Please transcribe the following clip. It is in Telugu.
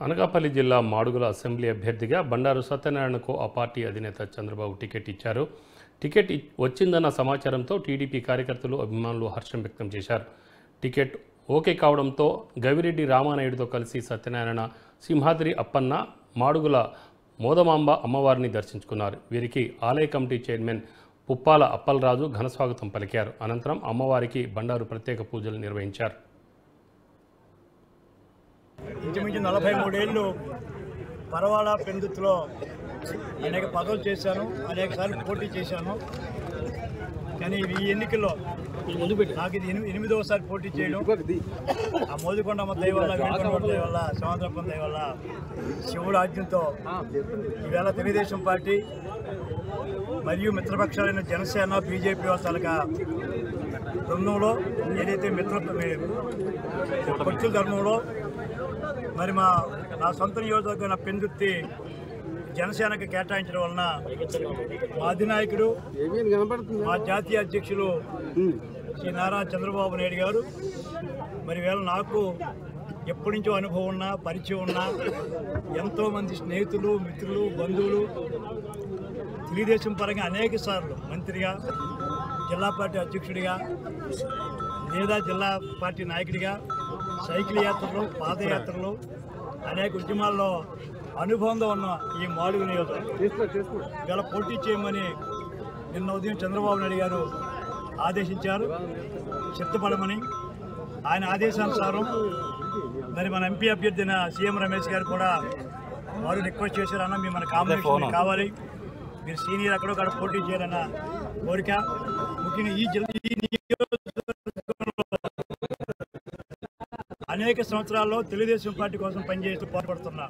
అనకాపల్లి జిల్లా మాడుగుల అసెంబ్లీ అభ్యర్థిగా బండారు సత్యనారాయణకు ఆ పార్టీ అధినేత చంద్రబాబు టికెట్ ఇచ్చారు. టికెట్ వచ్చిందన్న సమాచారంతో టీడీపీ కార్యకర్తలు, అభిమానులు హర్షం వ్యక్తం చేశారు. టికెట్ ఓకే కావడంతో గవిరెడ్డి రామానాయుడుతో కలిసి సత్యనారాయణ సింహాద్రి అప్పన్న మాడుగుల మోదమాంబ అమ్మవారిని దర్శించుకున్నారు. వీరికి ఆలయ కమిటీ చైర్మన్ పుప్పాల అప్పలరాజు ఘనస్వాగతం పలికారు. అనంతరం అమ్మవారికి బండారు ప్రత్యేక పూజలు నిర్వహించారు. ఇంచుమించు 43 ఏళ్ళు పరవాడ పెందుతులో అనేక పదవులు చేశాను, అనేక సార్లు పోటీ చేశాను. కానీ ఈ ఎన్నికల్లో నాకు ఇది 8వసారి పోటీ చేయడం. ఆ మోదికొండమ్మ దయ వల్ల, వేడుకొండ దయ వల్ల, సమాంతరప్పం దయ వల్ల, శివుడు ఆజ్ఞంతో ఈవేళ తెలుగుదేశం పార్టీ మరియు మిత్రపక్షాలైన జనసేన, బీజేపీ తాలూకా బృందంలో ఏదైతే కొచ్చుల ధర్మంలో మరి నా సొంత నియోజకవర్గం పెందుర్తి జనసేనకు కేటాయించడం వలన మా అధినాయకుడు, మా జాతీయ అధ్యక్షులు శ్రీ నారా చంద్రబాబు నాయుడు గారు మరి వేళ నాకు ఎప్పటి నుంచో అనుభవం ఉన్నా, పరిచయం ఉన్నా, ఎంతోమంది స్నేహితులు, మిత్రులు, బంధువులు తెలుగుదేశం పరంగా అనేక సార్లు మంత్రిగా, జిల్లా పార్టీ అధ్యక్షుడిగా లేదా జిల్లా పార్టీ నాయకుడిగా సైకిల్ యాత్రలు, పాదయాత్రలు, అనేక ఉద్యమాల్లో అనుభవంతో ఉన్న ఈ మాడుగు నియోజకవర్గం ఇలా పోటీ చేయమని నిన్న ఉదయం చంద్రబాబు నాయుడు గారు ఆదేశించారు, సిద్ధపడమని. ఆయన ఆదేశానుసారం మరి మన ఎంపీ అభ్యర్థి అయిన సీఎం రమేష్ గారు కూడా వారు రిక్వెస్ట్ చేశారు, అన్న మీ మన కాంబినేషన్ కావాలి, మీరు సీనియర్ అక్కడ పోటీ చేయాలన్న కోరిక. ముఖ్యంగా ఈ అనేక సంవత్సరాల్లో తెలుగుదేశం పార్టీ కోసం పనిచేస్తూ పోరాడుతున్నా